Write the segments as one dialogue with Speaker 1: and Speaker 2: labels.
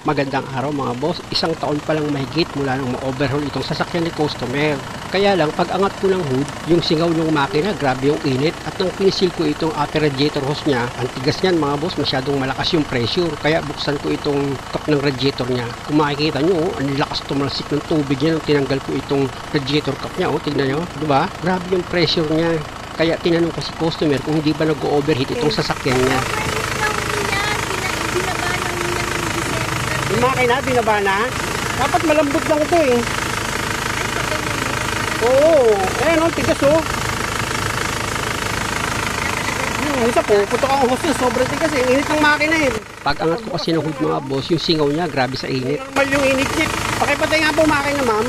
Speaker 1: Magandang araw mga boss, isang taon pa lang mahigit mula nang ma-overhaul itong sasakyan ni customer. Kaya lang pag angat ko ng hood, yung singaw ng makina, grabe yung init at nang pinisil ko itong upper radiator hose niya, ang tigas niyan mga boss, masyadong malakas yung pressure. Kaya buksan ko itong cup ng radiator niya. Kung makikita nyo, ang lakas tumalsik ng tubig niya nung tinanggal ko itong radiator cup niya. Tignan nyo, diba? Grabe yung pressure niya. Kaya tinanong ko si customer kung hindi ba nag-overheat itong sasakyan niya. Yung makina, binaba na. Dapat malambot lang ito eh. Oo. Ayan o, tigas o. Isa po, putok ang hose niya. Sobrang tigas eh. Init ng makina eh. Pag angat ko kasi ng hood mga boss, yung singaw niya, grabe sa init. Normal yung init niya. Pakipatay nga po makina ma'am.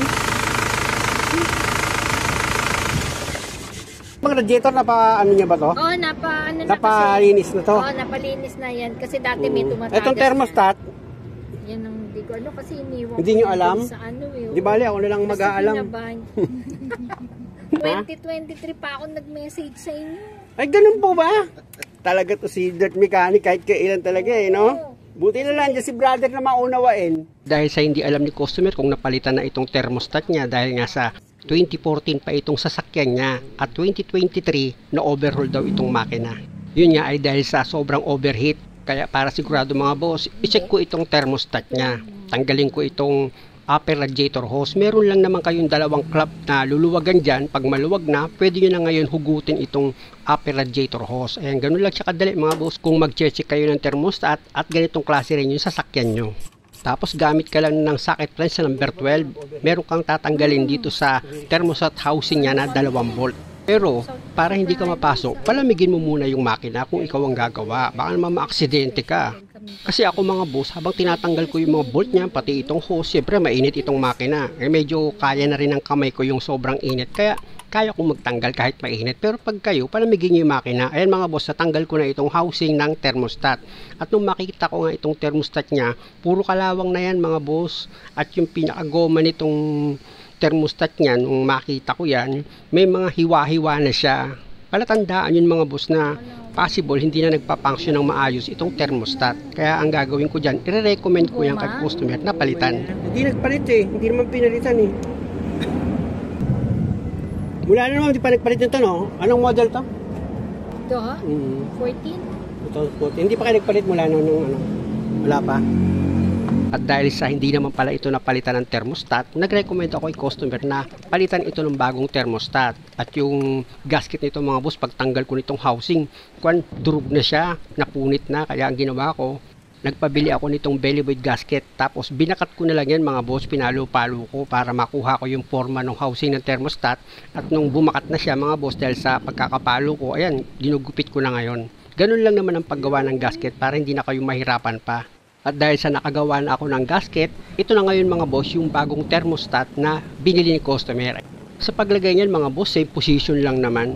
Speaker 1: Mga radiator, ano niya ba to?
Speaker 2: Oo,
Speaker 1: napalinis na to.
Speaker 2: Oo, napalinis na yan. Kasi dati may tumatagas.
Speaker 1: Itong thermostat,
Speaker 2: yan ang hindi ko ano kasi iniwan.
Speaker 1: Hindi nyo alam?
Speaker 2: Sa ano eh.
Speaker 1: Di bali, ako na lang mag-aalam.
Speaker 2: 2023 pa ako nag-message sa inyo.
Speaker 1: Ay, ganun po ba? Talaga to si Dirt Mechanic kahit kailan talaga eh, no? Buti na lang dyan si brother na maunawain. Dahil sa hindi alam ni customer kung napalitan na itong thermostat niya dahil nga sa 2014 pa itong sasakyan niya at 2023 na overhaul daw itong makina. Yun nga ay dahil sa sobrang overheat. Kaya para sigurado mga boss, i-check ko itong thermostat niya. Tanggalin ko itong upper radiator hose. Meron lang naman kayong dalawang clamp na luluwagan dyan. Pag maluwag na, pwede nyo na ngayon hugutin itong upper radiator hose. Ayan, ganun lang siya kadali mga boss kung mag-check kayo ng thermostat at ganitong klase rin yung sasakyan nyo. Tapos gamit ka lang ng socket wrench sa number 12. Meron kang tatanggalin dito sa thermostat housing niya na 2 volt. Pero, para hindi ka mapasok, palamigin mo muna yung makina kung ikaw ang gagawa. Baka naman maaksidente ka. Kasi ako mga boss, habang tinatanggal ko yung mga bolt niya, pati itong hose, siyempre mainit itong makina. Eh medyo kaya na rin ng kamay ko yung sobrang init. Kaya, kaya kong magtanggal kahit mainit. Pero pag kayo, palamigin nyo yung makina. Ayan mga boss, natanggal ko na itong housing ng thermostat. At nung makita ko nga itong thermostat niya, puro kalawang na yan mga boss. At yung pinakagoma nitong thermostat niya, nung makita ko yan, may mga hiwa-hiwa na siya. Palatandaan yun mga boss na possible hindi na nagpa-function ng maayos itong thermostat. Kaya ang gagawin ko dyan, i-recommend ko yan kay customer na palitan. Hindi nagpalit eh, hindi naman pinalitan eh. Mula na naman, hindi pa nagpalit nito no? Anong model to?
Speaker 2: Ito ha? 14?
Speaker 1: Ito, 14. Hindi pa kayo nagpalit mula nung ano? Wala pa. At dahil sa hindi naman pala ito napalitan ng thermostat, nag-recommend ako kay customer na palitan ito ng bagong thermostat. At yung gasket nito mga boss, pagtanggal ko nitong housing, durog na siya, napunit na. Kaya ang ginawa ko, nagpabili ako nitong belly weight gasket. Tapos binakat ko na lang yan mga boss, pinalo-palo ko para makuha ko yung forma ng housing ng thermostat. At nung bumakat na siya mga boss, dahil sa pagkakapalo ko, ayan, ginugupit ko na ngayon. Ganun lang naman ang paggawa ng gasket para hindi na kayo mahirapan pa. At dahil sa nakagawa na ako ng gasket, ito na ngayon mga boss yung bagong thermostat na binili ni customer. Sa paglagay niyan mga boss, same position lang naman.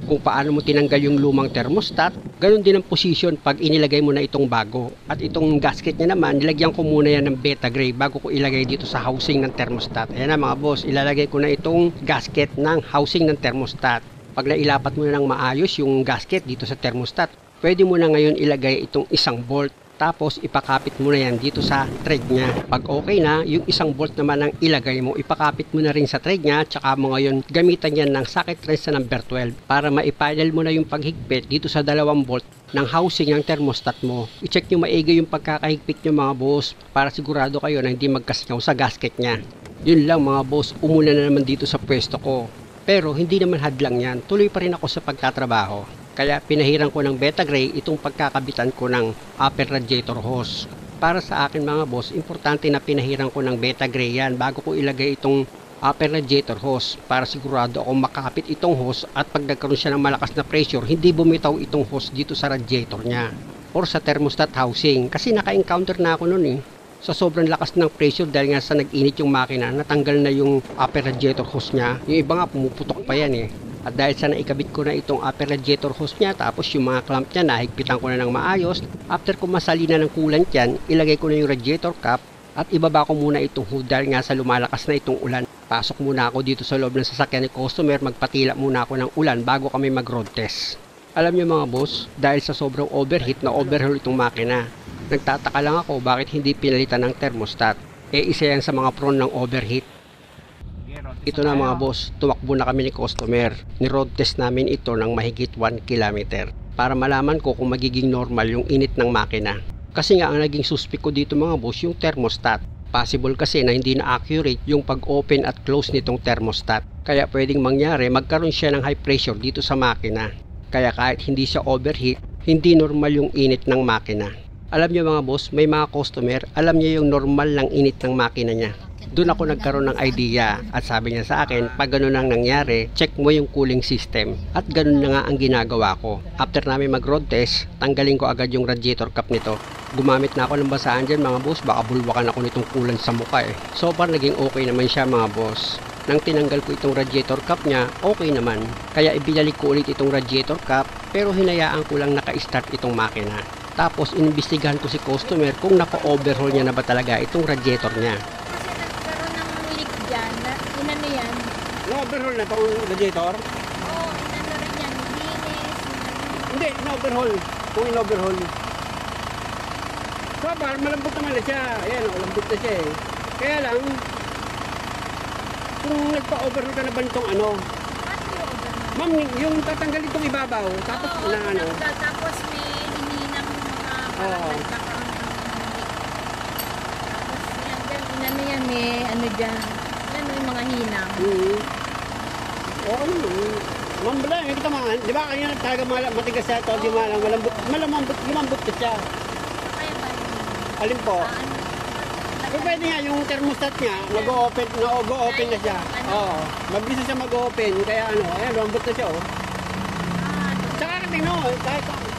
Speaker 1: Kung paano mo tinanggal yung lumang thermostat, ganun din ang position pag inilagay mo na itong bago. At itong gasket niya naman, nilagyan ko muna yan ng beta gray bago ko ilagay dito sa housing ng thermostat. Ayan na mga boss, ilalagay ko na itong gasket ng housing ng thermostat. Pag nailapat mo na ng maayos yung gasket dito sa thermostat, pwede mo na ngayon ilagay itong 1 bolt. Tapos ipakapit mo na yan dito sa thread niya. Pag okay na, yung 1 bolt naman ang ilagay mo, ipakapit mo na rin sa thread niya. Tsaka mo ngayon gamitan yan ng socket wrench sa number 12 para maipinal mo na yung paghigpit dito sa 2 bolt ng housing ng thermostat mo. I-check nyo maigi yung pagkakahigpit nyo mga boss para sigurado kayo na hindi magkasnyaw sa gasket niya. Yun lang mga boss, umulan na naman dito sa pwesto ko. Pero hindi naman hadlang yan, tuloy pa rin ako sa pagtatrabaho. Kaya pinahiran ko ng beta gray itong pagkakabitan ko ng upper radiator hose. Para sa akin mga boss, importante na pinahiran ko ng beta gray yan bago ko ilagay itong upper radiator hose para sigurado ako makakapit itong hose at pag nagkaroon siya ng malakas na pressure, hindi bumitaw itong hose dito sa radiator niya or sa thermostat housing. Kasi naka-encounter na ako noon eh. Sa sobrang lakas ng pressure dahil nga sa nag-init yung makina, natanggal na yung upper radiator hose niya. Yung iba nga pumuputok pa yan eh. At dahil sa naikabit ko na itong upper radiator hose niya, tapos yung mga clamp niya, nahigpitan ko na ng maayos. After ko masalina ng coolant yan, ilagay ko na yung radiator cap at ibaba ko muna itong hood dahil nga sa lumalakas na itong ulan. Pasok muna ako dito sa loob ng sasakyan ni customer, magpatila muna ako ng ulan bago kami mag-road test. Alam niyo mga boss, dahil sa sobrang overheat na overhaul itong makina, Nagtataka lang ako bakit hindi pinalitan ng thermostat. Isa yan sa mga prone ng overheat. Ito na mga boss, tumakbo na kami ni customer. Ni-road test namin ito ng mahigit 1 kilometer para malaman ko kung magiging normal yung init ng makina. Kasi nga ang naging suspect ko dito mga boss yung thermostat. Possible kasi na hindi na accurate yung pag-open at close nitong thermostat. Kaya pwedeng mangyari magkaroon siya ng high pressure dito sa makina. Kaya kahit hindi siya overheat, hindi normal yung init ng makina. Alam niyo mga boss, may mga customer, alam niya yung normal ng init ng makina niya. Doon ako nagkaroon ng idea at sabi niya sa akin, pag ganun ang nangyari, check mo yung cooling system. At ganun na nga ang ginagawa ko. After namin mag-road test, tanggalin ko agad yung radiator cap nito. Gumamit na ako ng basahan dyan mga boss, baka bulwakan ako nitong kulan sa mukha eh. So far naging okay naman siya mga boss. Nang tinanggal ko itong radiator cap niya, okay naman. Kaya ibinalik ko ulit itong radiator cap, pero hinayaan ko lang naka-start itong makina. Tapos inimbestigahan ko si customer kung naka-overhaul niya na ba talaga itong radiator niya.
Speaker 2: Inano yan?
Speaker 1: Na-overhaul na itong radiator?
Speaker 2: Oo, inano rin yan. Linis.
Speaker 1: Hindi, na-overhaul. Kung in-overhaul. So, malambot naman na siya. Ayan, malambot na siya eh. Kaya lang, kung nagpa-overhaul ka na ba nitong ano? Ma'am, yung tatanggalin itong ibabaw, tapos na ano?
Speaker 2: Tapos may hininang mga parang nagkakaroon ng tapos yan, inano yan may ano dyan. Yan yung mga hinang.
Speaker 1: Okay naman. Ma'am, wala, hindi kita mahan. Di ba kanya talaga matigas siya ito, di lumambot ka siya.
Speaker 2: Kaya ba yun?
Speaker 1: Alin po? So, pwede nga yung thermostat niya, mag-o-open na siya. Oo, mabilis siya mag-open, kaya ano, ayan, lumambot na siya, oh. Tsaka kasi, no,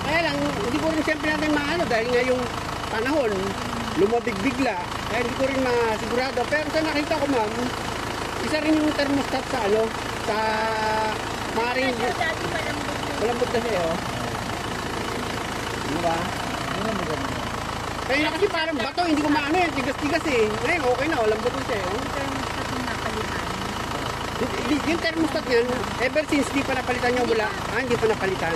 Speaker 1: kaya lang, hindi ko rin siyempre natin maano, dahil nga yung panahon, lumabig bigla, kaya hindi ko rin masigurado. Pero sa nakita ko, ma'am, isa rin yung thermostat sa ano, sa maring, malambot na siya, oh. Ano ba? Kaya na kasi parang bato, hindi ko maano yan, tigas-tigas eh. Ngayon, okay na, lambot na siya.
Speaker 2: Yung thermostat yung napalitan.
Speaker 1: Yung thermostat yan, ever since di pa napalitan yung wala, hindi pa napalitan.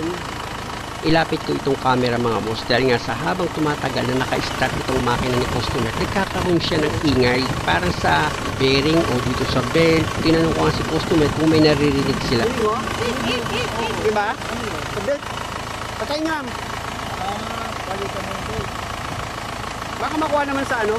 Speaker 1: Ilapit ko itong camera mga boss dahil nga sa habang tumatagal na naka-start itong makina ni customer, nagkakaroon siya ng ingay parang sa bearing o dito sa belt. Tinanong ko nga si customer kung may naririnig sila. Diba? Sa belt. Patay nga. Palitan mo ito. Baka makuha naman sa ano?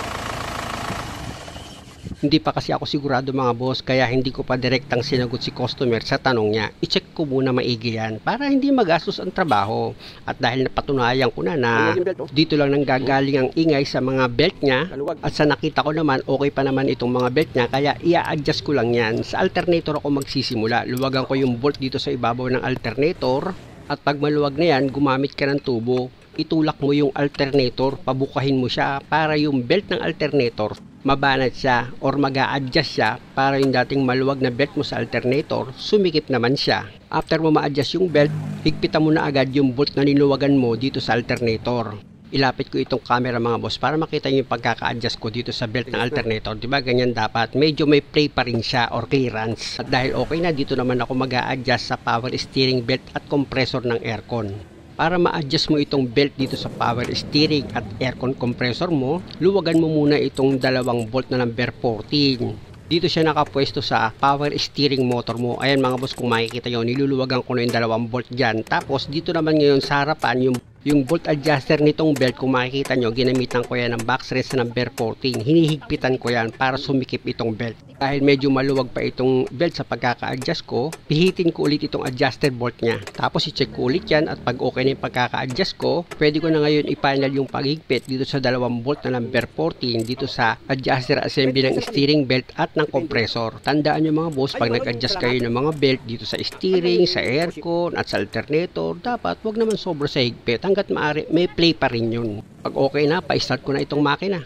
Speaker 1: Hindi pa kasi ako sigurado mga boss kaya hindi ko pa direktang sinagot si customer sa tanong niya. I-check ko muna maigi yan para hindi magastos ang trabaho. At dahil napatunayan ko na dito lang nanggagaling ang ingay sa mga belt niya at sa nakita ko naman okay pa naman itong mga belt niya kaya i-adjust ko lang yan. Sa alternator ako magsisimula. Luwagan ko yung bolt dito sa ibabaw ng alternator at pag maluwag na yan gumamit ka ng tubo. Itulak mo yung alternator, pabukahin mo siya para yung belt ng alternator mabanat siya or mag-a-adjust siya para yung dating maluwag na belt mo sa alternator, sumikip naman siya. After mo ma-adjust yung belt, higpitan mo na agad yung bolt na niluwagan mo dito sa alternator. Ilapit ko itong camera mga boss para makita nyo yung pagkaka-adjust ko dito sa belt ng alternator. Diba ganyan dapat? Medyo may play pa rin siya or clearance. At dahil okay na, dito naman ako mag-a-adjust sa power steering belt at compressor ng aircon. Para ma-adjust mo itong belt dito sa power steering at aircon compressor mo, luwagan mo muna itong dalawang bolt na number 14. Dito siya nakapwesto sa power steering motor mo. Ayan mga boss, kung makikita nyo, niluluwagan ko na yung dalawang bolt dyan. Tapos dito naman ngayon sa harapan, yung bolt adjuster nitong belt, kung makikita nyo, ginamitan ko yan ng box rest na number 14. Hinihigpitan ko yan para sumikip itong belt. Dahil medyo maluwag pa itong belt sa pagkaka-adjust ko, pihitin ko ulit itong adjuster bolt niya. Tapos i-check ko ulit yan at pag okay na yung pagkaka-adjust ko, pwede ko na ngayon i-final yung paghigpit dito sa dalawang bolt na number 14 dito sa adjuster assembly ng steering belt at ng compressor. Tandaan nyo mga boss, pag nag-adjust kayo ng mga belt dito sa steering, sa aircon at sa alternator, dapat wag naman sobra sa higpit. Hanggat maaari, may play pa rin yun. Pag okay na, pa-start ko na itong makina.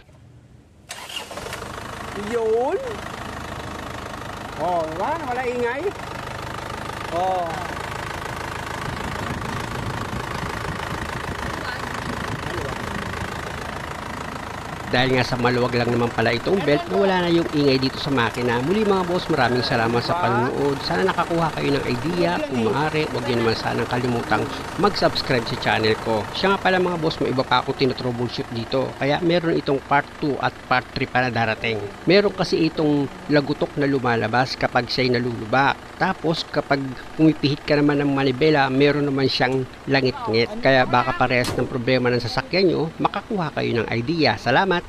Speaker 1: Yun! Oh, diba? Wala ingay. Oh. Dahil nga sa maluwag lang naman pala itong belt, nawala na yung ingay dito sa makina. Muli mga boss, maraming salamat sa panonood. Sana nakakuha kayo ng idea. Kung maaari, huwag nyo naman sanang kalimutang mag-subscribe sa channel ko. Siya nga pala mga boss, may iba pa akong tinotroubleshoot dito. Kaya meron itong part 2 at part 3 pa na darating. Meron kasi itong lagutok na lumalabas kapag siya'y nalulubak. Tapos kapag pumipihit ka naman ng manibela, meron naman siyang langit-ngit. Kaya baka parehas ng problema ng sasakyan nyo, makakuha kayo ng idea. Salamat!